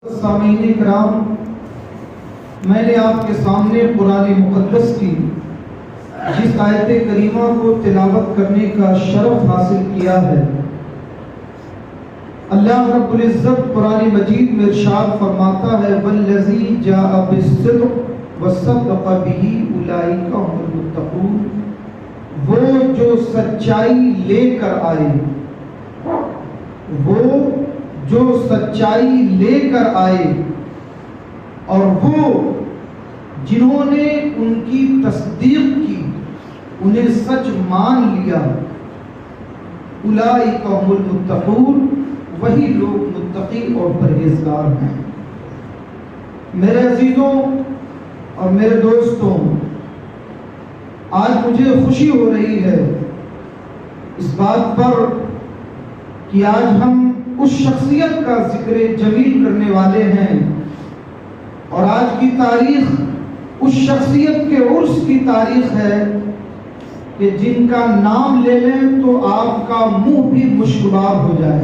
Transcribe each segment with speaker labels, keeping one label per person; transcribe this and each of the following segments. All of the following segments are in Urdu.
Speaker 1: سامعین کرام، میں نے آپ کے سامنے قرآن مقدس کی جس آیت کریمہ کو تلاوت کرنے کا شرف حاصل کیا ہے، اللہ رب العزت قرآن مجید میں ارشاد فرماتا ہے والذی جاء بالصدق وصدق بہ اولئک هم المتقون، وہ جو سچائی لے کر آئے، وہ جو سچائی لے کر آئے اور وہ جنہوں نے ان کی تصدیق کی، انہیں سچ مان لیا، اولئک هم المتقون، وہی لوگ متقی اور پرہیزگار ہیں۔ میرے عزیزوں اور میرے دوستوں، آج مجھے خوشی ہو رہی ہے اس بات پر کہ آج ہم اس شخصیت کا ذکر جمیل کرنے والے ہیں، اور آج کی تاریخ اس شخصیت کے عرس کی تاریخ ہے کہ جن کا نام لے لیں تو آپ کا منہ بھی مشکباب ہو جائے،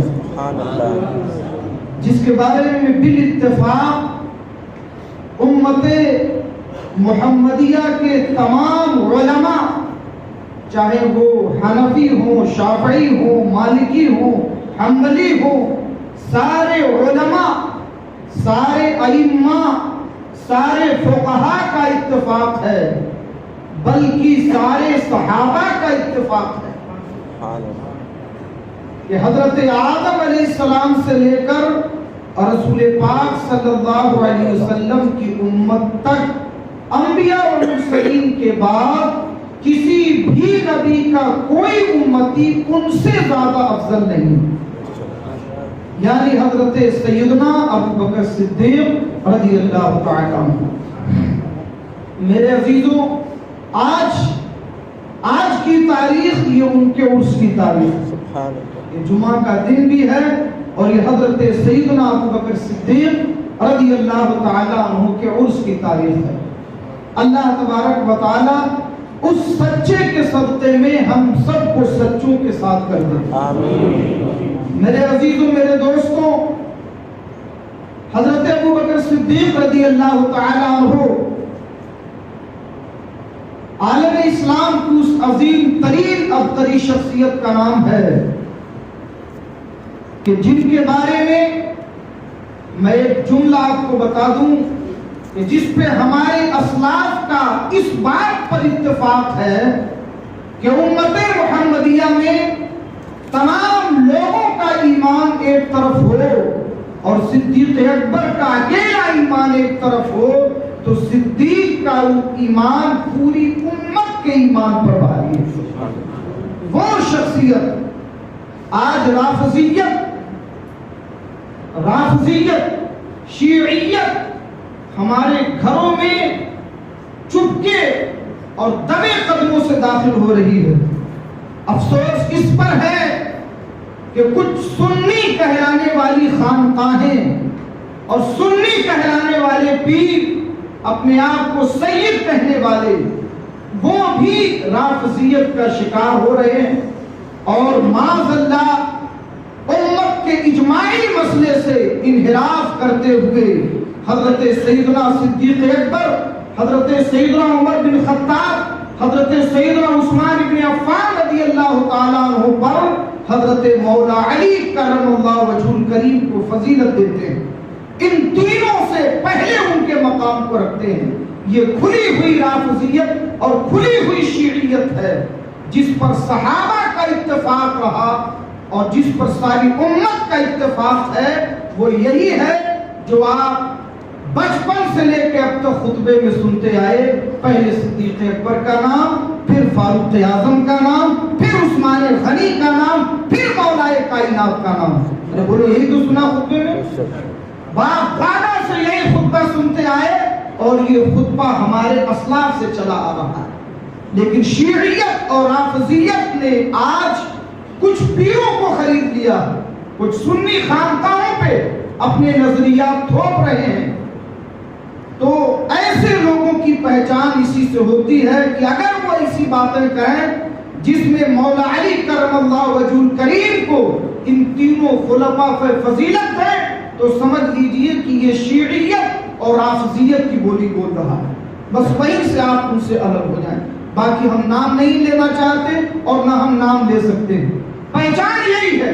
Speaker 1: جس کے بارے میں بالاتفاق امت محمدیہ کے تمام علماء، چاہے وہ حنفی ہوں، شافعی ہوں، مالکی ہوں، حنبلی ہوں، سارے علماء، سارے ائمہ، سارے فقہا کا اتفاق ہے، بلکہ سارے صحابہ کا اتفاق ہے کہ حضرت آدم علیہ السلام سے لے کر رسول پاک صلی اللہ علیہ وسلم کی امت تک انبیاء اور مرسلین کے بعد کسی بھی نبی کا کوئی امتی ان سے زیادہ افضل نہیں، یعنی حضرت سیدنا ابو بکر صدیق رضی اللہ تعالی عنہ۔ میرے عزیزوں، آج کی تاریخ یہ ان کے عرس کی تاریخ، یہ جمعہ کا دن بھی ہے اور یہ حضرت سیدنا ابو بکر صدیق رضی اللہ تعالی عنہ کے عرس کی تاریخ ہے۔ اللہ تبارک و تعالی اس سچے کے صدقے میں ہم سب کو سچوں کے ساتھ کر دے، آمین۔ میرے عزیزوں، میرے دوستوں، حضرت ابو بکر صدیق رضی اللہ تعالی عنہ عالم اسلام کی اس عظیم ترین ابتری شخصیت کا نام ہے کہ جن کے بارے میں میں ایک جملہ آپ کو بتا دوں کہ جس پہ ہمارے اسلاف کا اس بات پر اتفاق ہے کہ امت محمدیہ میں تمام لوگوں کا ایمان ایک طرف ہو اور صدیق اکبر کا اکیلا ایمان ایک طرف ہو، تو صدیق کا ایمان پوری امت کے ایمان پر بھاری ہے۔ وہ شخصیت آج رافضیت، شیعیت ہمارے گھروں میں چپکے اور دبے قدموں سے داخل ہو رہی ہے۔ افسوس اس پر ہے کہ کچھ سنی کہلانے والی خانقاہیں اور سنی کہلانے والے پیر، اپنے آپ کو سید کہنے والے، وہ بھی رافضیت کا شکار ہو رہے ہیں، اور معاذ اللہ امت کے اجماعی مسئلے سے انحراف کرتے ہوئے حضرت سیدنا صدیق اکبر، حضرت سیدنا عمر بن خطاب، حضرت سیدنا عثمان بن عفان رضی اللہ تعالیٰ عنہ پر حضرت مولا علی کرم اللہ وجہ الکریم کو فضیلت دیتے ہیں، ان تینوں سے پہلے ان کے مقام کو رکھتے ہیں۔ یہ کھلی ہوئی رافضیت اور کھلی ہوئی شیعیت ہے جس پر صحابہ کا اتفاق رہا اور جس پر ساری امت کا اتفاق ہے، وہ یہی ہے جو آپ بچپن سے لے کے اب تک خطبے میں سنتے آئے، پہلے صدیق اکبر کا نام، پھر فاروق اعظم کا نام، پھر عثمان غنی کا نام، پھر مولائے کائنات کا نام۔ ارے بولو، یہی تو سنا خطبے میں؟ باپ دادا سے یہی خطبہ سنتے آئے اور یہ خطبہ ہمارے اسلاف سے چلا آ رہا ہے، لیکن شیعیت اور رافضیت نے آج کچھ پیروں کو خرید لیا، کچھ سنی خانقاہوں پہ اپنے نظریات تھوپ رہے ہیں۔ تو ایسے لوگوں کی پہچان اسی سے ہوتی ہے کہ اگر وہ ایسی باتیں کریں جس میں مولا علی کرم اللہ وجہ الکریم کو ان تینوں خلفاء فضیلت ہے، تو سمجھ لیجئے کہ یہ شیعیت اور رافضیت کی بولی بول رہا ہے. بس وہیں سے آپ ان سے الگ ہو جائیں. باقی ہم نام نہیں لینا چاہتے اور نہ ہم نام لے سکتے ہیں. پہچان یہی ہے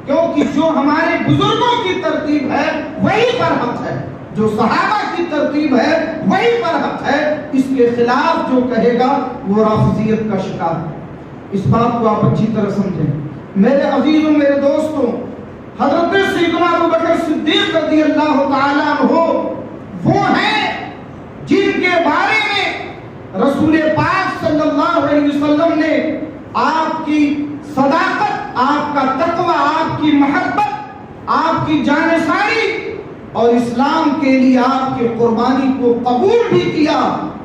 Speaker 1: کیونکہ جو ہمارے بزرگوں کی ترتیب ہے وہی برحق ہے، جو صحابہ کی ترتیب ہے وہی برحق ہے. اس کے خلاف جو کہے گا وہ رافضیت کا شکار ہے. اس بات کو آپ اچھی طرح سمجھیں. میرے عزیزوں، میرے دوستوں، حضرت سیدنا ابو بکر صدیق رضی اللہ تعالیٰ عنہ وہ ہیں جن کے بارے میں رسول پاک صلی اللہ علیہ وسلم نے آپ کی صداقت، آپ کا تقوی، آپ کی محبت، آپ کی جانثاری اور اسلام کے لیے آپ کی قربانی کو قبول بھی کیا،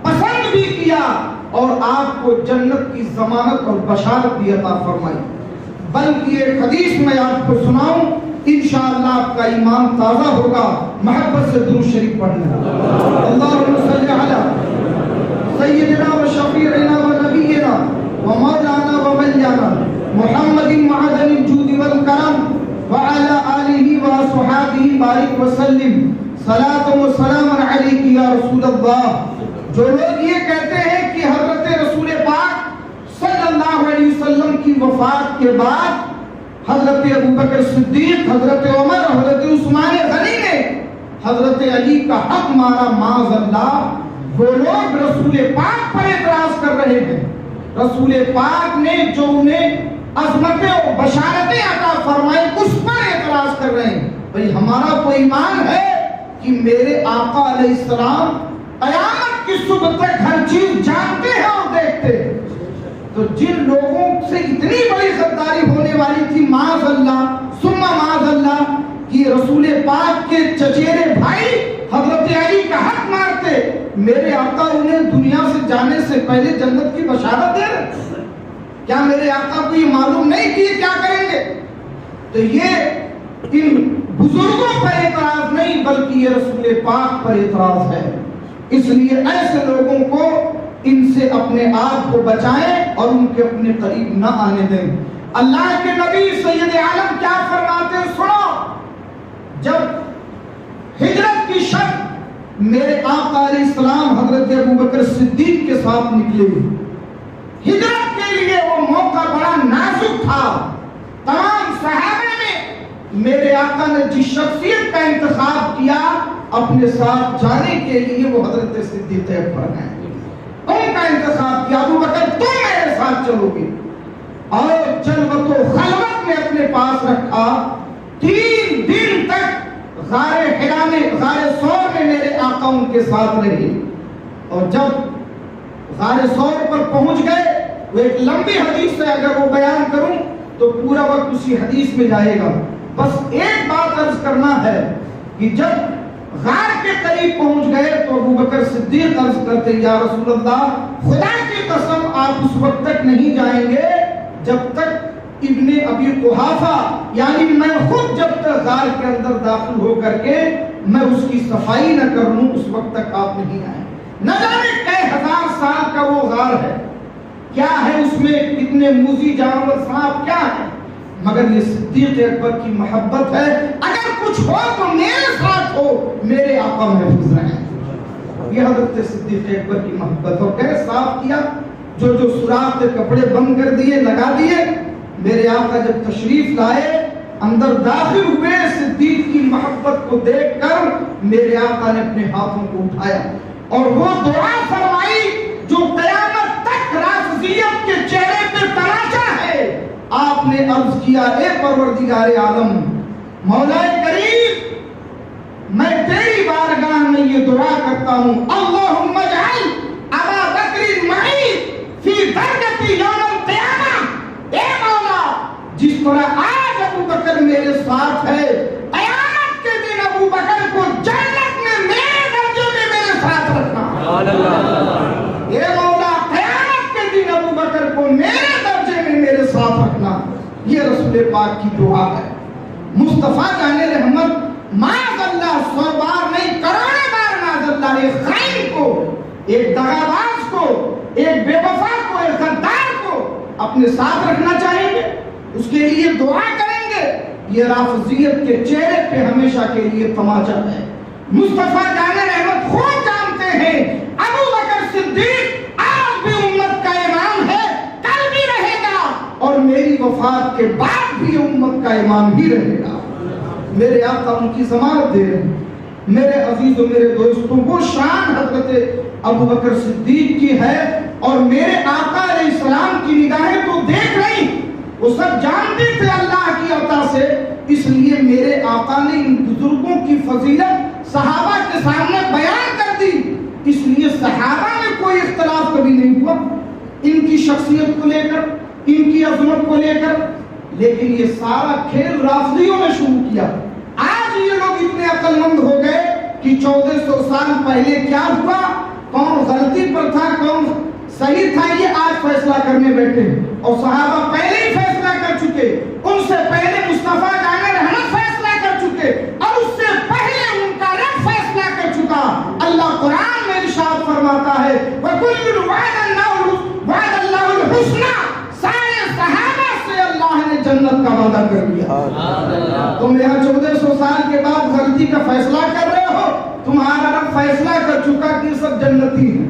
Speaker 1: پسند بھی کیا اور آپ کو جنت کی ضمانت اور بشارت بھی عطا فرمائی. بلکہ ایک حدیث میں آپ کو سناؤں، انشاءاللہ آپ کا ایمان تازہ ہوگا. محبت سے درود شریف پڑھنا. اللہم صلی علی سیدنا و شفیعنا و نبینا و مولانا و مولانا محمد معدن الجود والکرم وعلى آلہ و صحابہ بارک وسلم. صلاۃ و سلام علیک یا رسول اللہ. جو لوگ یہ کہتے ہیں کہ حضرت رسول پاک صلی اللہ علیہ وسلم کی وفات کے بعد حضرت ابو بکر صدیق، حضرت عمر، حضرت عثمان غنی نے حضرت علی کا حق مارا، معاذ اللہ، وہ لوگ رسول پاک پر اعتراض کر رہے ہیں. رسول پاک نے جو انہیں عظمتیں اور بشارتیں عطا فرمائی اس پر اعتراض کر رہے ہیں. بھئی ہمارا تو ایمان ہے کہ میرے آقا علیہ السلام قیامت کی صبح تک ہر چیز جانتے ہیں اور دیکھتے ہیں. تو جن لوگوں سے اتنی بڑی غداری ہونے والی تھی، معاذ اللہ ثم معاذ اللہ، کہ رسول پاک کے چچیرے بھائی حضرت علی کا حق مارتے، میرے آقا انہیں دنیا سے جانے سے پہلے جنت کی بشارت دے رہے. کیا میرے آقا کو یہ معلوم نہیں کہ یہ کیا کریں گے؟ تو یہ ان بزرگوں پر اعتراض نہیں بلکہ یہ رسول پاک پر اعتراض ہے. اس لیے ایسے لوگوں کو ان سے اپنے آپ کو بچائیں اور ان کے اپنے قریب نہ آنے دیں. اللہ کے نبی سید عالم کیا فرماتے ہیں سنو. جب ہجرت کی شب میرے آقا علیہ السلام حضرت ابو بکر صدیق کے ساتھ نکلے. ہجرت کے لیے وہ موقع بڑا نازک تھا. تمام صحابہ میں میرے آقا نے جس شخصیت کا انتخاب کیا اپنے ساتھ جانے کے لیے وہ حضرت صدیق اکبر ہیں. ان کا انتخاب کیا، ابو بکر تم میرے ساتھ چلو گے، اور جلوت و خلوت میں اپنے پاس رکھا. 3 دن تک غار حرا میں، غار ثور میں میرے آقا ان کے ساتھ رہے. اور جب غار ثور پر پہنچ گئے، وہ ایک لمبی حدیث ہے، اگر وہ بیان کروں تو پورا وقت اسی حدیث میں جائے گا. بس ایک بات عرض کرنا ہے کہ جب غار کے قریب پہنچ گئے تو ابو بکر صدیق عرض کرتے، یا رسول اللہ خدا کی قسم آپ اس وقت تک نہیں جائیں گے جب تک ابن ابی قحافہ یعنی میں خود جب تک غار کے اندر داخل ہو کر کے میں اس کی صفائی نہ کر لوں اس وقت تک آپ نہیں آئیں. نہ جانے کئی ہزار سال کا وہ غار ہے، کیا ہے اس میں، کتنے موذی جانور سانپ کیا ہے، مگر یہ صدیق اکبر کی محبت ہے. اگر کچھ ہو تو میرے ساتھ ہو، میرے آقا محفوظ رہیں. یہ حضرت صدیق اکبر کی محبت. اور کہے صاف کیا، جو جو سوراخ تھے کپڑے بند کر دیے، لگا دیے. میرے آقا جب تشریف لائے اندر داخل ہوئے، صدیق کی محبت کو دیکھ کر میرے آقا نے اپنے ہاتھوں کو اٹھایا اور وہ دعا فرمائی جو قیامت تک رافضیت کے چہرے پہ تماشا ہے. آپ نے عرض کیا، اے پروردگار عالم، مولا کریم، میں تیری بارگاہ میں یہ دعا کرتا ہوں، اللہم اجعل ابا بکر معی فی درجتی یوم القیامہ. اے مولا، جس طرح آج ابو بکر میرے ساتھ ہے، قیامت کے دن ابو بکر کو جنت میں میرے درجے میں میرے ساتھ رکھنا. اے مولا، قیامت کے دن ابو بکر کو میرے درجے میں میرے ساتھ رکھنا. یہ رسول پاک کی دعا ہے. مصطفیٰ جان رحمت معاذ اللہ 100 بار نہیں کروڑوں بار معاذ اللہ ایک خائن کو، ایک دغاباز کو، ایک بے وفا کو، ایک غدار کو اپنے ساتھ رکھنا چاہیں گے، اس کے لیے دعا کریں گے. یہ رافضیت کے چہرے پہ ہمیشہ کے لیے تماچا ہے۔ مصطفیٰ جان رحمت خود جانتے ہیں ابو بکر صدیق آج بھی امت کا امام ہے، کل بھی رہے گا، اور میری وفات کے بعد بھی امت کا امام ہی رہے گا۔ میرے آقا ان کی ضمانت دے رہے ہیں۔ میرے عزیز و میرے دوستوں، وہ شان حضرت ابو بکر صدیق کی ہے، اور میرے آقا علیہ السلام کی نگاہیں تو دیکھ رہی، وہ سب جانتے تھے اللہ کی عطا سے، اس لیے میرے آقا نے ان بزرگوں کی فضیلت صحابہ کے سامنے بیان کر دی۔ اس لیے صحابہ میں کوئی اختلاف کبھی نہیں ہوا ان کی شخصیت کو لے کر، ان کی عظمت کو لے کر، لیکن یہ سارا کھیل رافضیوں نے شروع کیا۔ آج یہ لوگ اتنے عقل مند ہو گئے کہ 1400 سال پہلے کیا ہوا، کون غلطی پر تھا کون صحیح تھا، یہ آج فیصلہ کرنے بیٹھے، اور صحابہ پہلے ہی فیصلہ کر چکے، ان سے پہلے مصطفیٰ جان رحمت فیصلہ کر چکے، اور اس سے پہلے ان کا رب فیصلہ کر چکا۔ اللہ قرآن میں ارشاد فرماتا ہے وَكُلٌّ وَعَدَ اللَّهُ الْحُسْنَى، سارے صحابہ سے اللہ نے جنت کا وعدہ کر دیا۔ تم یہاں 1400 سال کے بعد غلطی کا فیصلہ کر رہے ہو، تمہارا رب فیصلہ کر چکا کہ سب جنتی ہیں۔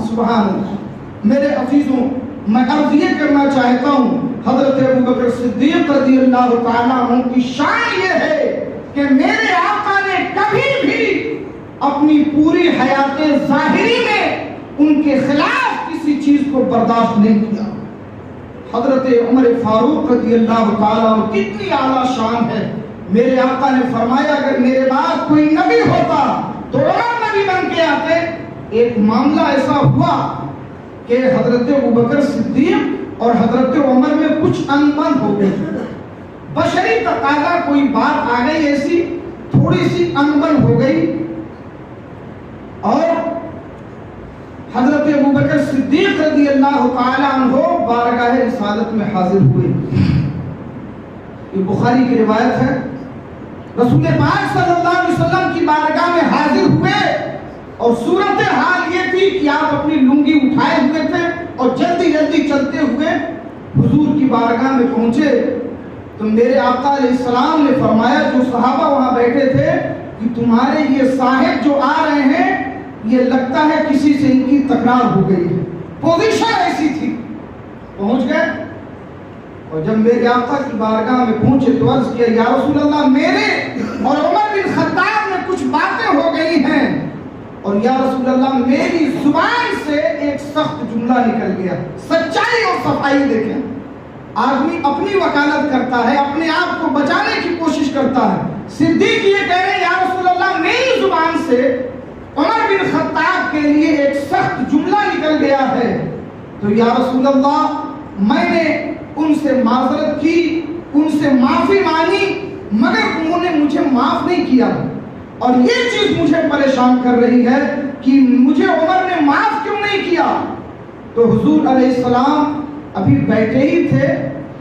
Speaker 1: سبحان اللہ۔ میرے عزیزوں، میں عرض یہ کرنا چاہتا ہوں، حضرت ابو بکر صدیق رضی اللہ تعالیٰ عنہ کی شان یہ ہے کہ میرے آقا نے کبھی بھی اپنی پوری حیات ظاہری میں ان کے خلاف کسی چیز کو برداشت نہیں کیا۔ حضرت عمر فاروق رضی اللہ تعالیٰ عنہ کتنی اعلیٰ شان ہے۔ میرے آقا نے فرمایا اگر میرے بعد کوئی نبی ہوتا تو عمر نبی بن کے آتے۔ ایک معاملہ ایسا ہوا کہ حضرت ابوبکر صدیق اور حضرت عمر میں کچھ انبن ہو گئی، بشری تقاضا کوئی بات آ گئی، ایسی تھوڑی سی انبن ہو گئی، اور حضرت ابوبکر صدیق رضی اللہ تعالی عنہ بارگاہ رسالت میں حاضر ہوئے۔ یہ بخاری کی روایت ہے، رسول پاک صلی اللہ علیہ وسلم کی بارگاہ میں حاضر ہوئے، اور صورتحال یہ تھی کہ آپ اپنی لنگی اٹھائے ہوئے تھے اور جلدی جلدی چلتے ہوئے حضور کی بارگاہ میں پہنچے۔ تو میرے آقا علیہ السلام نے فرمایا، جو صحابہ وہاں بیٹھے تھے، کہ تمہارے یہ صاحب جو آ رہے ہیں یہ لگتا ہے کسی سے ان کی تکرار ہو گئی ہے۔ پوزیشن ایسی تھی، پہنچ گئے، اور جب میرے آقا کی بارگاہ میں پہنچے تو عرض کیا یا رسول اللہ، میرے اور عمر بن خطاب میں کچھ باتیں ہو گئی ہیں، اور یا رسول اللہ میری زبان سے ایک سخت جملہ نکل گیا۔ سچائی اور صفائی دیکھیں، آدمی اپنی وکالت کرتا ہے، اپنے آپ کو بچانے کی کوشش کرتا ہے۔ صدیق یہ کہہ رہے ہیں یا رسول اللہ میری زبان سے عمر بن خطاب کے لیے ایک سخت جملہ نکل گیا ہے، تو یا رسول اللہ میں نے ان سے معذرت کی، ان سے معافی مانگی، مگر انہوں نے مجھے معاف نہیں کیا، اور یہ چیز مجھے پریشان کر رہی ہے کہ مجھے عمر نے معاف کیوں نہیں کیا۔ تو حضور علیہ السلام ابھی بیٹھے ہی تھے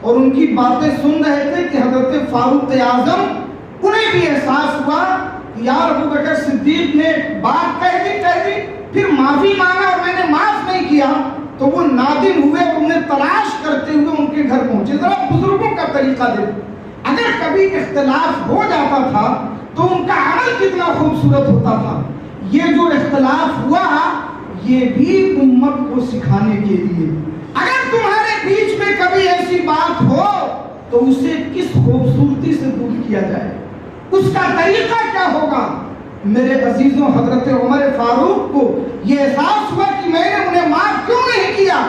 Speaker 1: اور ان کی باتیں سن رہے تھے کہ حضرت فاروق اعظم، انہیں بھی احساس ہوا کہ یار ابو بکر صدیق نے بات کہہ دی، پھر معافی مانگا اور میں نے معاف نہیں کیا، تو وہ نادم ہوئے اور انہیں تلاش کرتے ہوئے ان کے گھر پہنچے۔ ذرا بزرگوں کا طریقہ دیکھو، اگر کبھی اختلاف ہو جاتا تھا تو ان کا عمل کتنا خوبصورت ہوتا تھا۔ یہ جو اختلاف ہوا یہ بھی امت کو سکھانے کے لیے، اگر تمہارے بیچ میں کبھی ایسی بات ہو تو اسے کس خوبصورتی سے دور کیا جائے، اس کا طریقہ کیا ہوگا۔ میرے عزیزوں، حضرت عمر فاروق کو یہ احساس ہوا کہ میں نے انہیں معاف کیوں نہیں کیا۔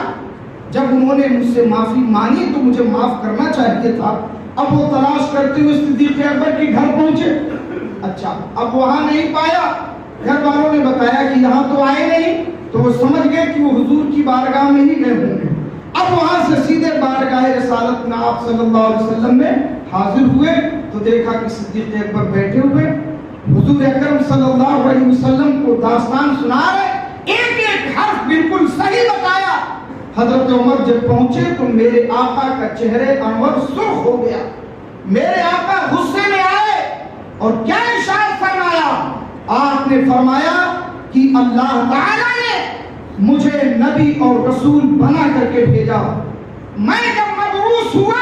Speaker 1: جب انہوں نے مجھ سے معافی مانگی تو مجھے معاف کرنا چاہیے تھا۔ اب وہ تلاش کرتے ہوئے صدیق اکبر کے گھر پہنچے، اچھا اب وہاں نہیں پایا، گھر والوں نے بتایا کہ یہاں تو آئے نہیں، تو وہ سمجھ گئے کہ وہ حضور کی بارگاہ میں ہی گئے ہوں گے۔ اب وہاں سے سیدھے بارگاہ رسالت میں آپ صلی اللہ علیہ وسلم میں حاضر ہوئے تو دیکھا کہ صدیق اکبر بیٹھے ہوئے، حضور اکرم صلی اللہ علیہ وسلم کو داستان سنا رہے، ایک ایک حرف بالکل صحیح بتایا۔ حضرت عمر جب پہنچے تو میرے آقا کا چہرے انور سرخ ہو گیا، میرے آقا غصے میں آئے اور کیا ارشاد فرمایا؟ آپ نے فرمایا کہ اللہ تعالیٰ نے مجھے نبی اور رسول بنا کر کے بھیجا، میں جب مبعوث ہوا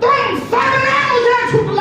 Speaker 1: تم سب نے مجھے چھٹلایا۔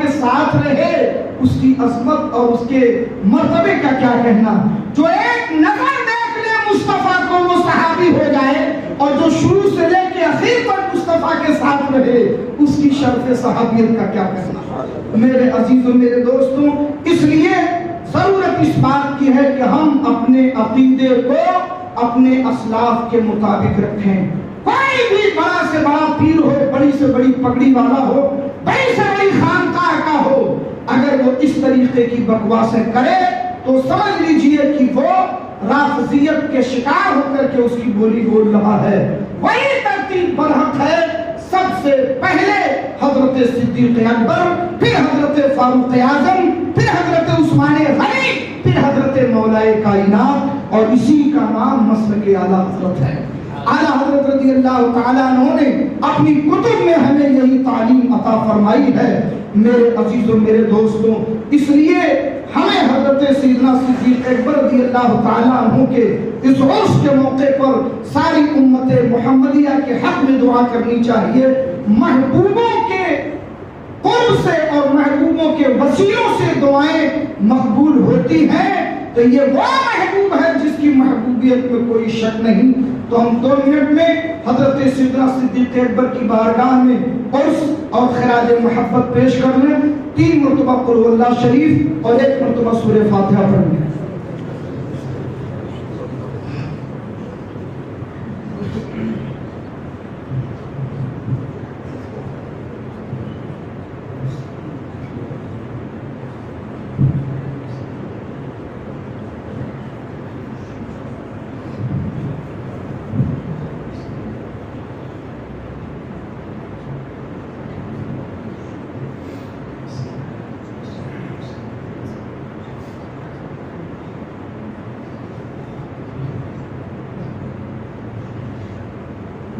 Speaker 1: کے ساتھ رہے اس کی عظمت اور اس کے مرتبے کا کیا کہنا. جو ایک نظر دیکھ لے مصطفیٰ کو وہ صحابی ہو جائے اور جو شروع سے لے کے آخر تک مصطفیٰ کے ساتھ رہے اس کی شرف صحابیت کا کیا کہنا. میرے عزیزوں میرے دوستوں، اس لیے ضرورت اس بات کی ہے کہ ہم اپنے عقیدے کو اپنے اسلاف کے مطابق رکھیں. کوئی بھی بڑا سے بڑا پیر ہو، بڑی سے بڑی پگڑی والا ہو، بڑی سے بڑی خانقاہ کا ہو، اگر وہ اس طریقے کی بکواسیں کرے تو سمجھ لیجئے کہ وہ رافضیت کے شکار ہو کر کے اس کی بولی بول رہا ہے. وہی ترتیب برحق ہے. سب سے پہلے حضرت صدیق اکبر، پھر حضرت فاروق اعظم، پھر حضرت عثمان غنی، پھر حضرت مولا کائنات، اور اسی کا نام مسلک اعلیٰ حضرت ہے. اعلیٰ حضرت رضی اللہ تعالیٰ عنہ نے اپنی کتب میں ہمیں یہی تعلیم عطا فرمائی ہے. میرے عزیزوں میرے دوستوں، اس لیے ہمیں حضرت سیدنا صدیق اکبر رضی اللہ تعالیٰ عنہ کے اس عرس کے موقع پر ساری امت محمدیہ کے حق میں دعا کرنی چاہیے. محبوبوں کے قرب سے اور محبوبوں کے وسیلوں سے دعائیں مقبول ہوتی ہیں تو یہ وہ محبوب ہے جس کی محبوبیت میں کوئی شک نہیں. تو ہم 2 منٹ میں حضرت سیدنا صدیق اکبر کی بارگاہ میں عرس اور خراج محبت پیش کر لیں. 3 مرتبہ قل هو اللہ شریف اور 1 مرتبہ سورہ فاتحہ پڑھ لیں.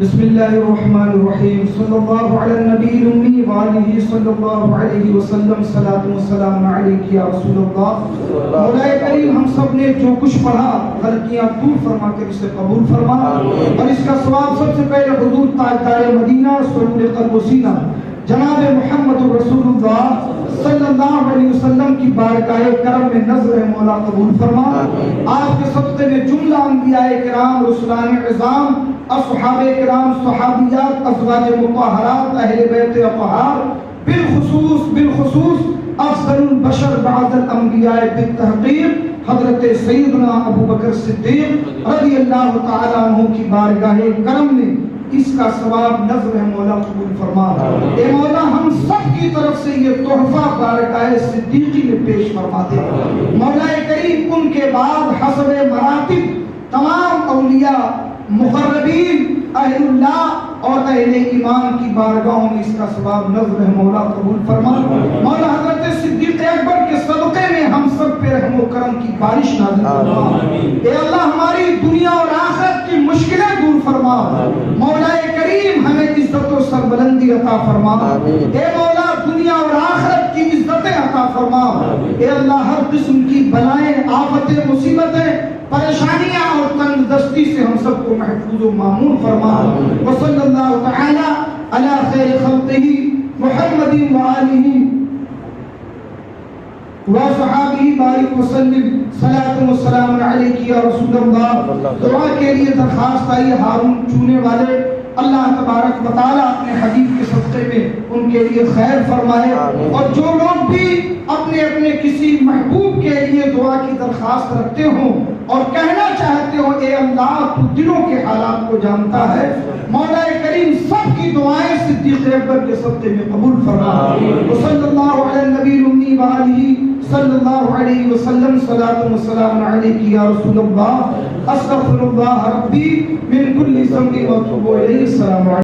Speaker 1: بسم اللہ الرحمن الرحیم. صلی اللہ علی النبی الأمی وآلہ صلی اللہ علیہ وسلم. صلاۃ و سلام علیک یا رسول اللہ. مولا کریم ہم سب نے جو کچھ پڑھا غلطیاں دور فرما کر اسے قبول فرما اور اس کا ثواب سب سے پہلے حضور تاجدار مدینہ سرور قلب و سینہ جناب محمد رسول اللہ صلی اللہ علیہ وسلم کی بارگاہ کرم میں نظر مولا قبول فرما. آپ کے صدقے میں جملہ انبیاء کرام، رسولان عظام، اصحاب کرام، صحابیات، ازواج مطہرات، اہل بیت اطہار، بالخصوص افضل البشر بعد الانبیاء بالتحقیق حضرت سیدنا ابو بکر صدیق رضی اللہ تعالی عنہ کی بارگاہ کرم میں اس کا ثواب نظر مولا قبول فرما. اے مولا ہم سب کی طرف سے یہ تحفہ بارگاہ صدیقی میں پیش فرما دے. مولا کریم ان کے بعد حسب مراتب تمام اولیاء، مقربین، اہل اللہ اور اہل ایمان کی بارگاہوں میں اس کا ثواب نظر مولا قبول فرما. مولا حضرت صدیق اکبر کے صدقے میں ہم سب پہ رحم و کرم کی بارش نازل فرما. اے اللہ ہماری دنیا اور آخرت کی مشکلیں دور فرما. مولا کریم ہمیں عزت و سربلندی عطا فرما. اے مولا دنیا اور آخرت کی عزتیں عطا فرما. اے اللہ ہر قسم کی بلائیں، آفتیں، مصیبتیں، پریشانیاں اور تنگ دستی سے ہم سب کو محفوظ و معمون فرما. وصلی اللہ تعالی علی خیر خلقہ محمد وآلہ وصحابہ بارک وسلم. صلاۃ و سلام علیک یا رسول اللہ. دعا کے لیے درخواست آئی ہارون چونے والے، اللہ تبارک و تعالیٰ اپنے حبیب کے صدقے میں ان کے لیے خیر فرمائے. اور جو لوگ بھی اپنے اپنے کسی محبوب کے لیے دعا کی درخواست رکھتے ہوں اور کہنا چاہتے ہو اے اللہ تو دلوں کے حالات کو جانتا ہے، مولا کریم سب کی دعائیں صدیق اکبر کے صدقے میں قبول فرما. وصلی اللہ علی النبی الأمی وآلہ صلی اللہ علیہ وسلم. صلاۃ و سلام علیک یا رسول اللہ. استغفر اللہ ربی من کل ذنب و اتوب الیہ. السلام علیکم.